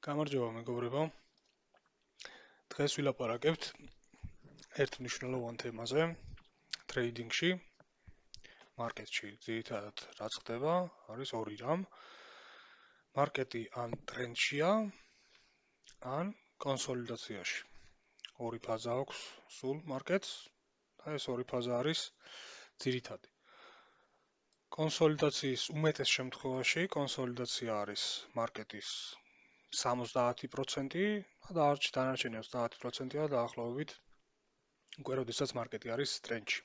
გამარჯობა მეგობრებო. დღეს ვილაპარაკებთ ერთ მნიშვნელოვან თემაზე, ტრეიდინგში, მარკეტში. ძირითადად რაც ხდება, არის ორი რამ. მარკეტი ან ტრენდშია, ან კონსოლიდაციაში. ორი ფაზა აქვს სულ მარკეტს და ეს ორი ფაზა არის ძირითადი. კონსოლიდაციის უმეტეს შემთხვევაში კონსოლიდაცია არის მარკეტის 70% და დანარჩენი 30%-ია დაახლოებით უკვე როდესაც მარკეტი არის ტრენდში.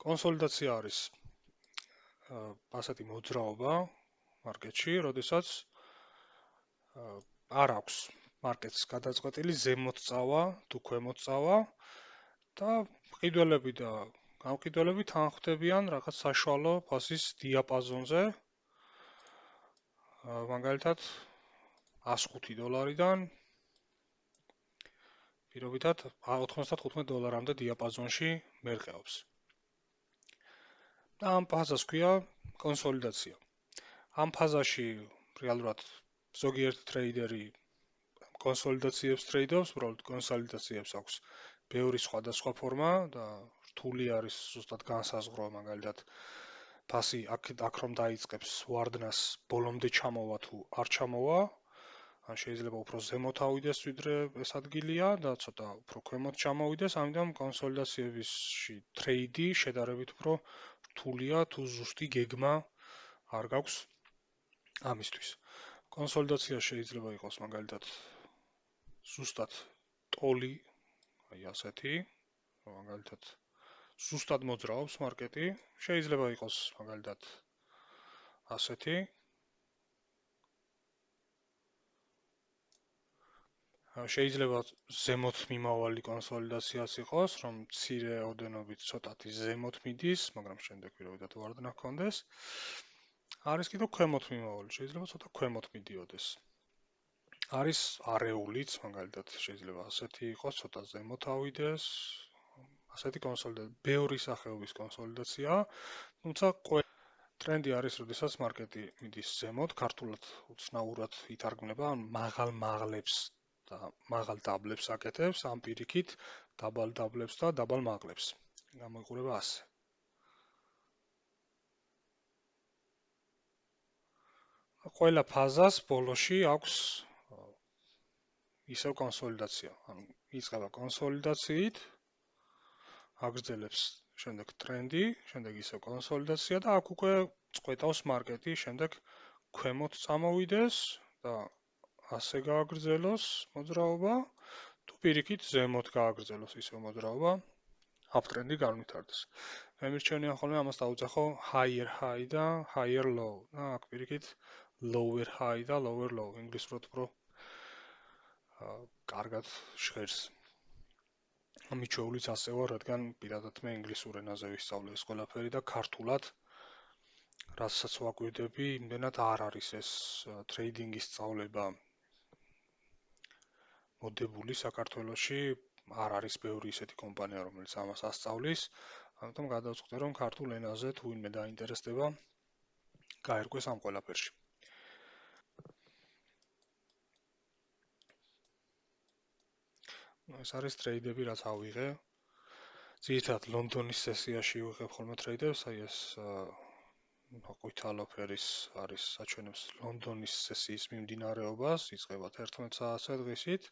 კონსოლიდაცია არის ასეთი მოძრაობა მარკეტში, როდესაც არ აქვს მარკეტს გადაწყვეტილი ზემოთ წავა თუ ქვემოთ წავა და ყიდველები და გამყიდველები თან ხვდებიან რაღაც საშუალო ფასის დიაპაზონზე. მაგალითად $105-დან პირობითად $95-მდე დიაპაზონში მერყეობს. და ამ ფაზას ქვია კონსოლიდაცია. ამ ფაზაში რეალურად ზოგიერთი ტრეიდერი კონსოლიდაციებს ტრეიდობს, უბრალოდ კონსოლიდაციებს აქვს ბევრი სხვადასხვა ფორმა და რთული არის ზუსტად განსაზღვრო, მაგალითად ფასი აქ რომ დაიწყებს ვარდნას ბოლომდე ჩამოვა თუ არ ჩამოვა, ან შეიძლება უფრო ზემოთ ავიდეს ვიდრე ეს ადგილია და ცოტა უფრო ქვემოთ ჩამოვიდეს, ამიტომ კონსოლიდაციებში ტრეიდი შედარებით უფრო რთულია თუ ზუსტი გეგმა არ გაქვს ამისთვის. კონსოლიდაცია შეიძლება იყოს მაგალითად ზუსტად ტოლი, აი ასეთი, მაგალითად ზუსტად მოძრაობს მარკეტი, შეიძლება იყოს მაგალითად ასეთი. შეიძლება ზემოთ მიმავალი კონსოლიდაციაც იყოს, რომ მცირე ოდენობით ცოტათი ზემოთ მიდის, მაგრამ შემდეგ პირობითად ვარდნა ჰქონდეს. არის კიდევ ქვემოთ მიმავალი, შეიძლება ცოტა ქვემოთ მიდიოდეს. არის არეულიც, მაგალითად შეიძლება ასეთი იყოს, ცოტა ზემოთ ავიდეს, ასეთი კონსოლიდაცია, ბევრი სახეობის კონსოლიდაცია, თუმცა ტრენდი არის, როდესაც მარკეტი მიდის ზემოთ, ქართულად უცნაურად ითარგმნება, მაღალ მაღლებს და მაღალ დაბლებს აკეთებს, ამ პირიქით დაბალ დაბლებს და დაბალ მაღლებს. გამოიყურება ასე. ყველა ფაზას ბოლოში აქვს ისევ კონსოლიდაცია. ანუ იწყება კონსოლიდაციით, აგრძელებს შემდეგ ტრენდი, შემდეგ ისევ კონსოლიდაცია და აქ უკვე წყვეტავს მარკეტი, შემდეგ ქვემოთ წამოვიდეს და ასე გააგრძელოს მოძრაობა, თუ პირიქით ზემოთ გააგრძელოს ისევ მოძრაობა, აპტრენდი განვითარდეს. მე მირჩენია ხოლმე ამას დავუძახო higher high და higher low და აქ პირიქით lower high და lower low, ინგლისურად უფრო კარგად ჟღერს. ამით შეუვლიც ასე ვარ, რადგან პირადად მე ინგლისურ ენაზე ვისწავლე ეს ყველაფერი და ქართულად რასაც ვაკვირდები, იმდენად არ არის ეს ტრეიდინგის სწავლება მოდებული საქართველოში, არ არის ბევრი ისეთი კომპანია, რომელიც ამას ასწავლის, ამიტომ გადავწყვიტე, რომ ქართულ ენაზე თუ ვინმე დაინტერესდება, გაერკვეს ამ ყველაფერში. ეს არის ტრეიდები, რაც ავიღე. ძირითადად ლონდონის სესიაში ვიღებ ხოლმე ტრეიდებს, აი ეს ყვითალო ფერის არის საჩვენებს ლონდონის სესიის მიმდინარეობას, იწყება 11 საათზე დღისით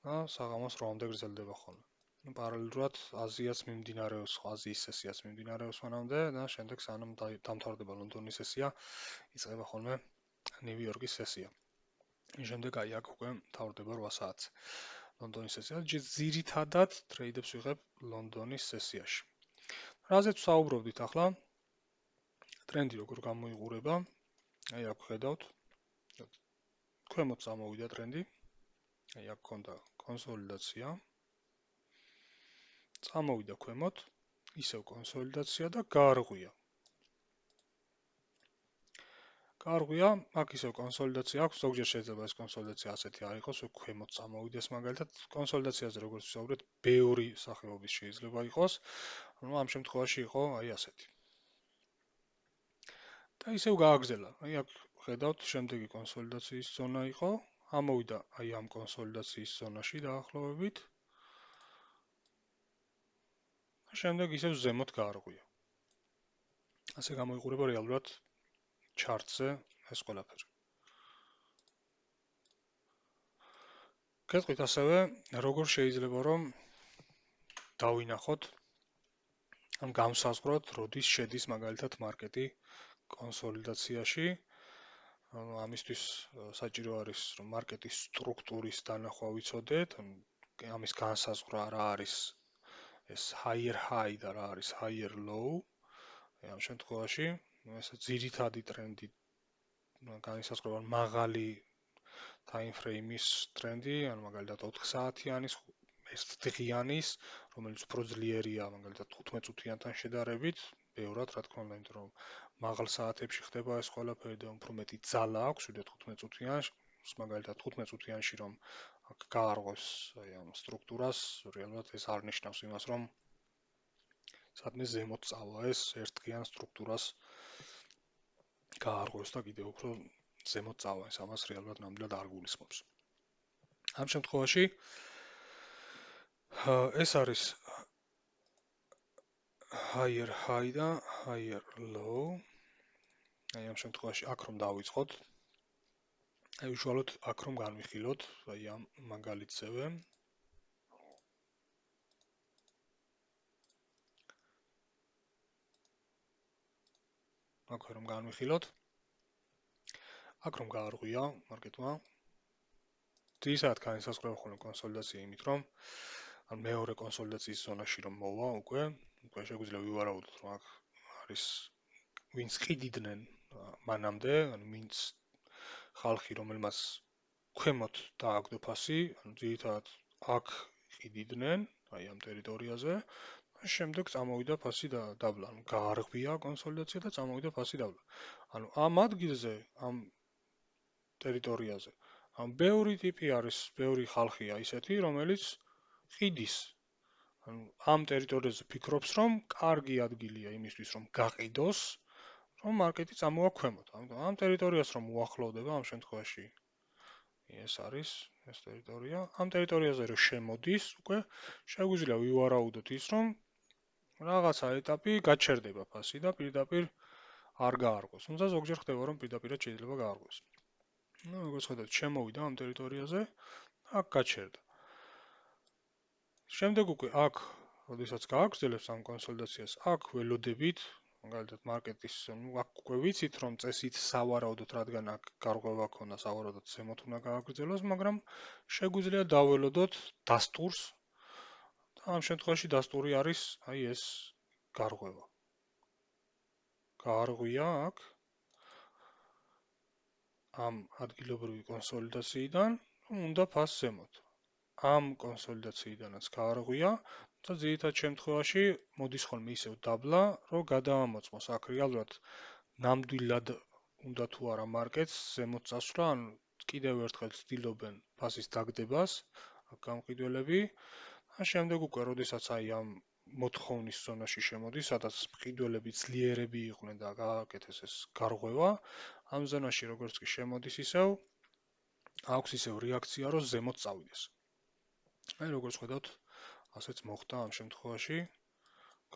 და საღამოს 8-მდე გრძელდება ხოლმე. პარალელურად აზიას მიმდინარეობს, აზიის სესიაც მიმდინარეობს მანამდე და შემდეგ სანამ დამთავრდება ლონდონის სესია, იწყება ხოლმე ნიუ-იორკის სესია. შემდეგ აი აქ უკვე მთავრდება 8 საათზე. ლონდონის სესია, ძირითადად ტრეიდებს ვიღებ ლონდონის სესიაში. რაზეც ვსაუბრობდით ახლა? ტრენდი როგორ გამოიყურება? აი აქ ხედავთ. ქვემოთ წამოვიდა ტრენდი. აი აქ ქონდა კონსოლიდაცია. წამოვიდა ქვემოთ, ისევ კონსოლიდაცია და გაარღვია. გაარღვია, აქ ისევ კონსოლიდაცია აქვს, ზოგჯერ შეიძლება ეს კონსოლიდაცია ასეთი არ იყოს, ქვემოთ წამოვიდეს მაგალითად, კონსოლიდაციაზე როგორც ვსაუბრეთ, ბევრი სახეობის შეიძლება იყოს, ანუ ამ შემთხვევაში იყო აი ასეთი. და ისევ გააგრძელა. აი აქ ხედავთ, შემდეგი კონსოლიდაციის ზონა იყო, ამოვიდა აი ამ კონსოლიდაციის ზონაში დაახლოებით. შემდეგ ისევ ზემოთ გაარღვია. ასე გამოიყურება რეალურად ჩარტზე ეს ყველაფერი. გეტყვით ასევე, როგორ შეიძლება რომ დავინახოთ ან განსაზღვროთ, როდის შედის მაგალითად მარკეტი კონსოლიდაციაში. ანუ ამისთვის საჭირო არის, რომ მარკეტის სტრუქტურის დანახვა ვიცოდეთ, ამის განსაზღვრა რა არის ეს higher high და რა არის higher low. ამ შემთხვევაში, ეს ძირითადი ტრენდი განისაზღვრება მაღალი time frame-ის ტრენდი, ანუ მაგალითად 4 საათიანის, ეს დღიანის, რომელიც უფრო ძლიერია, მაგალითად 15 წუთიანთან შედარებით, ბევრად რა თქმა უნდა, იმიტომ რომ მაღალ საათებში ხდება ეს ყველაფერი და უფრო მეტი ძალა აქვს, ვიდრე 15 წუთიანში, მაგალითად 15 წუთიანში რომ გაარღვევს აი ამ სტრუქტურას, რეალურად ეს არ ნიშნავს იმას, რომ სადმე ზემოთ წავა ეს ერთდღიან სტრუქტურას გაარღვევს და კიდევ უფრო ზემოთ წავა, ეს ამას რეალურად ნამდვილად არ გულისხმობს. ამ შემთხვევაში ეს არის higher high და higher low. აი ამ შემთხვევაში აქ რომ დავიწყოთ, აი უშუალოდ აქ რომ განვიხილოთ, აი ამ მაგალითზევე. აქ რომ განვიხილოთ, აქ რომ გაარღვია მარკეტმა, ძირითადად განისაზღვრება ხოლმე კონსოლიდაცია იმით, რომ ან მეორე კონსოლიდაციის ზონაში რომ მოვა უკვე შეგვიძლია ვივარაუდოთ, რომ აქ არის ვინც ყიდიდნენ მანამდე, ანუ ვინც ხალხი, რომელმაც ქვემოთ დააგდო ფასი, ანუ ძირითადად აქ ყიდიდნენ, აი ამ ტერიტორიაზე, და შემდეგ წამოვიდა ფასი და დაბლა, ანუ გაარღვია კონსოლიდაცია და წამოვიდა ფასი დაბლა. ანუ ამ ადგილზე, ამ ტერიტორიაზე, ან ბევრი ტიპი არის, ბევრი ხალხია ისეთი, რომელიც ყიდის. ანუ ამ ტერიტორიაზე ფიქრობს, რომ კარგი ადგილია იმისთვის, რომ გაყიდოს, რომ მარკეტი წამოვა ქვემოთ. ამიტომ ამ ტერიტორიას რომ უახლოვდება ამ შემთხვევაში ეს არის ეს ტერიტორია. ამ ტერიტორიაზე რომ შემოდის, უკვე შეგვიძლია ვივარაუდოთ ის, რომ რაღაცა ეტაპი გაჩერდება ფასი და პირდაპირ არ გაარღვევს. თუმცა ზოგჯერ ხდება, რომ პირდაპირად შეიძლება გაარღვევს. ну, როგორც ხედავთ, შემოვიდა ამ ტერიტორიაზე, აქ გაჩერდა. შემდეგ უკვე აქ, როდესაც გააგრძელებს ამ კონსოლიდაციას, აქ ველოდებით, მაგალითად მარკეტის, აქ უკვე ვიცით, რომ წესით სავარაუდოდ, რადგან აქ გარღვევა ქონდა, სავარაუდოდ ზემოთ უნდა გააგრძელოს, მაგრამ შეგვიძლია დაველოდოთ დასტურს და ამ შემთხვევაში დასტური არის აი ეს გარღვევა. გაარღვია აქ ამ ადგილობრივი კონსოლიდაციიდან, უნდა ფასს ზემოთ. ამ კონსოლიდაციიდანაც გაარღვია და ძირითად შემთხვევაში მოდის ხოლმე ისევ დაბლა, რომ გადაამოწმოს აქ რეალურად ნამდვილად უნდა თუ არა მარკეტს ზემოთ წასვლა, ან კიდევ ერთხელ ცდილობენ ფასის დაგდებას, აქ გამყიდველები, და შემდეგ უკვე როდესაც აი ამ მოთხოვნის ზონაში შემოდის, სადაც მყიდველები ძლიერები იყვნენ და გააკეთეს ეს გარღვევა, ამ ზონაში როგორც კი შემოდის ისევ აქვს ისევ რეაქცია, რომ ზემოთ წავიდეს. აი როგორც ხედავთ, ასეც მოხდა ამ შემთხვევაში,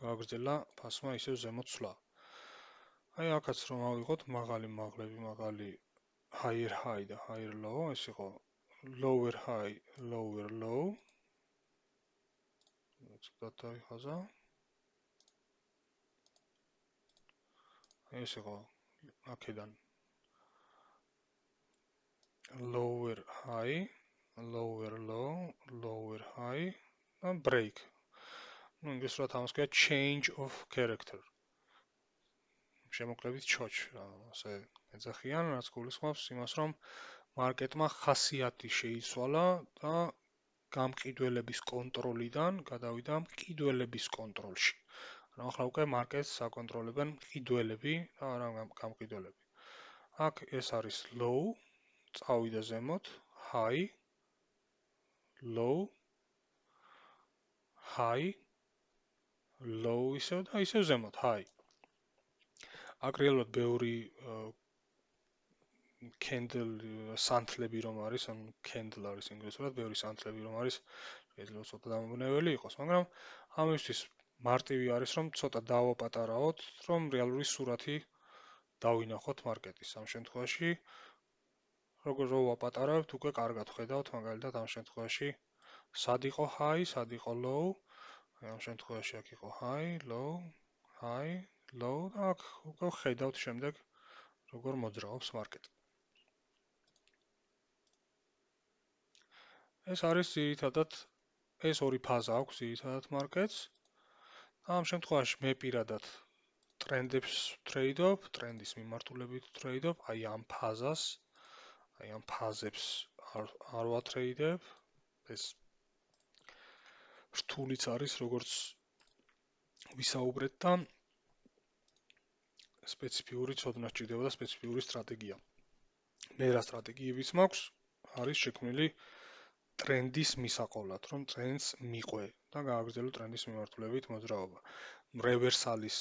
გააგრძელა ფასმა ისევ ზემოთ ცვლა. აი აქაც რომ ავიღოთ მაღალი მაღლები, მაღალი higher high და higher low, ეს იყო lower high, lower low. ცოტა დავიხაზა. ეს იყო აქედან lower high, lower low, lower high და break. ну, ინგლისურად ამას ქვია change of character. შემოკლებით ჩოჩ, ასე ეძახიან, რაც გულისხმობს იმას, რომ მარკეტმა ხასიათი შეიცვალა და გამყიდველების კონტროლიდან გადავიდა მყიდველების კონტროლში. ანუ ახლა უკვე მარკეტს აკონტროლებენ მყიდველები და არა გამყიდველები. აქ ეს არის low, წავიდა ზემოთ, high, low, high, low ისევ და ისევ ზემოთ, high. აქ რეალურად ბევრი candle სანთლები რომ არის, ან candle არის ინგლისურად, ბევრი სანთლები რომ არის, შეიძლება ცოტა დამაბნეველი იყოს, მაგრამ ამისთვის მარტივი არის რომ ცოტა დავაპატარაოთ, რომ რეალური სურათი დავინახოთ მარკეტის. ამ შემთხვევაში როგორ რო ვაპატარავთ, უკვე კარგად ხედავთ, მაგალითად ამ შემთხვევაში სად იყო high, სად იყო low. ამ შემთხვევაში აქ იყო high, low და აქ უკვე ხედავთ შემდეგ როგორ მოძრაობს მარკეტი. ეს არის ძირითადად ეს ორი ფაზა აქვს ძირითადად მარკეტს. ამ შემთხვევაში მე პირადად ტრენდებს ვტრეიდობ, ტრენდის მიმართულებით ვტრეიდობ, აი ამ ფაზას, აი ამ ფაზებს არ ვატრეიდებ. ეს რთულიც არის, როგორც ვისაუბრეთ და სპეციფიური ცოდნა სჭირდება და სპეციფიური სტრატეგია. მე რა სტრატეგიებიც მაქვს, არის შექმნილი ტრენდის მისაყოლად, რომ ტრენდს მიყვე და გააგრძელო ტრენდის მიმართულებით მოძრაობა. რევერსალის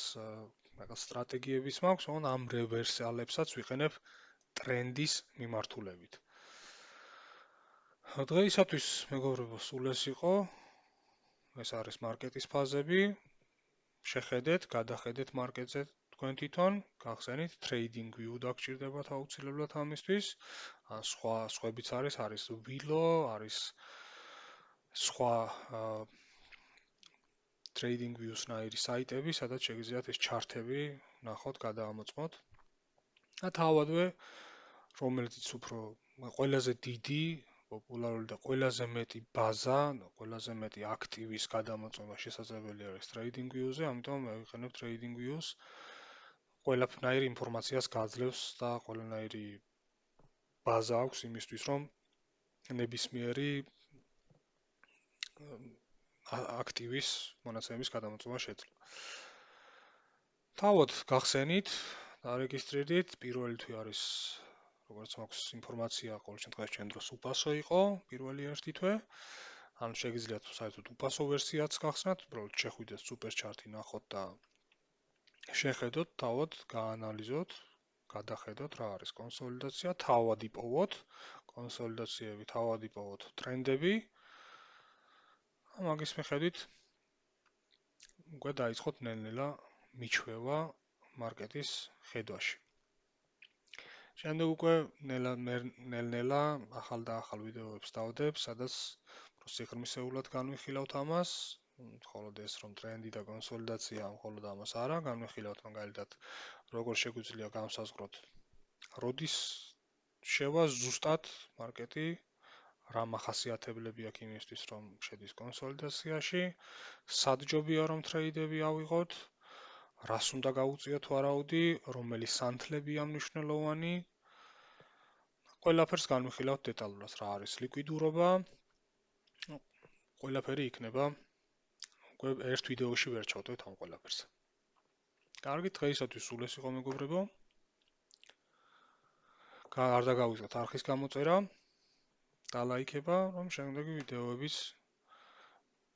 სტრატეგიებიც მაქვს, ან ამ რევერსალებსაც ვიყენებ ტრენდის მიმართულებით. დღეისათვის მეგობრებო, სულ ეს იყო. ეს არის მარკეტის ფაზები. შეხედეთ, გადახედეთ მარკეტზე თქვენ თვითონ, გახსენით trading view დაგჭირდებათ აუცილებლად ამისთვის. ან სხვებიც არის Willow, არის სხვა trading views-ნაირი საიტები, სადაც შეგიძლიათ ეს ჩარტები ნახოთ, გადაამოწმოთ. და თავადვე, რომელიც უფრო ყველაზე დიდი, პოპულარული და ყველაზე მეტი ბაზა, ყველაზე მეტი აქტივის გადამოწმება შესაძლებელი არის trading view-ზე, ამიტომ მე ვიყენებ trading views. ყველაფერი ინფორმაციას გაძლევს და ყველანაირი ბაზა აქვს იმისთვის, რომ ნებისმიერი აქტივის მონაცემების გადამოწმება შეძლო. თავად გახსენით, დარეგისტრირდით, პირველი თვე არის, როგორც მაქვს ინფორმაცია, ყოველ შემთხვევაში ჩვენ დროს უპასო იყო, პირველი ერთი თვე. ან შეგიძლიათ საერთოდ უპასო ვერსიაც გახსნათ, უბრალოდ შეხვიდეთ სუპერ ჩარტი ნახოთ და შეხედოთ, თავად გაანალიზოთ, გადახედოთ რა არის კონსოლიდაცია, თავად იპოვოთ, კონსოლიდაციები, თავად იპოვოთ ტრენდები. მაგის მიხედვით უკვე დაიწყოთ ნელ-ნელა მიჩვევა მარკეტის ხედვაში. შემდეგ უკვე ნელ-ნელა ახალ და ახალ ვიდეოებს დავდებ, სადაც სიღრმისეულად განვიხილავთ ამას. მხოლოდ ეს რომ ტრენდი და კონსოლიდაცია, მხოლოდ ამას არა, განვიხილავთ მაგალითად როგორ შეგვიძლია განსაზღვროთ, როდის შევა ზუსტად მარკეტი, რა მახასიათებლები აქვს იმისთვის, რომ შედის კონსოლიდაციაში, სად ჯობია რომ ტრეიდები ავიღოთ, რას უნდა გაუწიოთ ვარაუდი, რომელი სანთლებია მნიშვნელოვანი. ყველაფერს განვიხილავთ დეტალურად, რა არის ლიკვიდურობა. ყველაფერი იქნება უკვე ერთ ვიდეოში ვერ ჩავდეთ ამ ყველაფერს. კარგი, დღეისათვის სულ ეს იყო მეგობრებო. არ დაგავიწყოთ არხის გამოწერა და ლაიქება, რომ შემდეგი ვიდეოების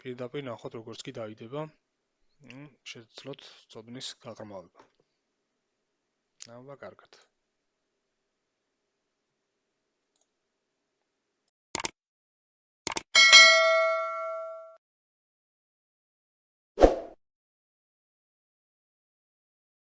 პირდაპირ ნახოთ, როგორც კი დაიდება. შეძლოთ ცოდნის გაღრმავება. აბა, კარგად.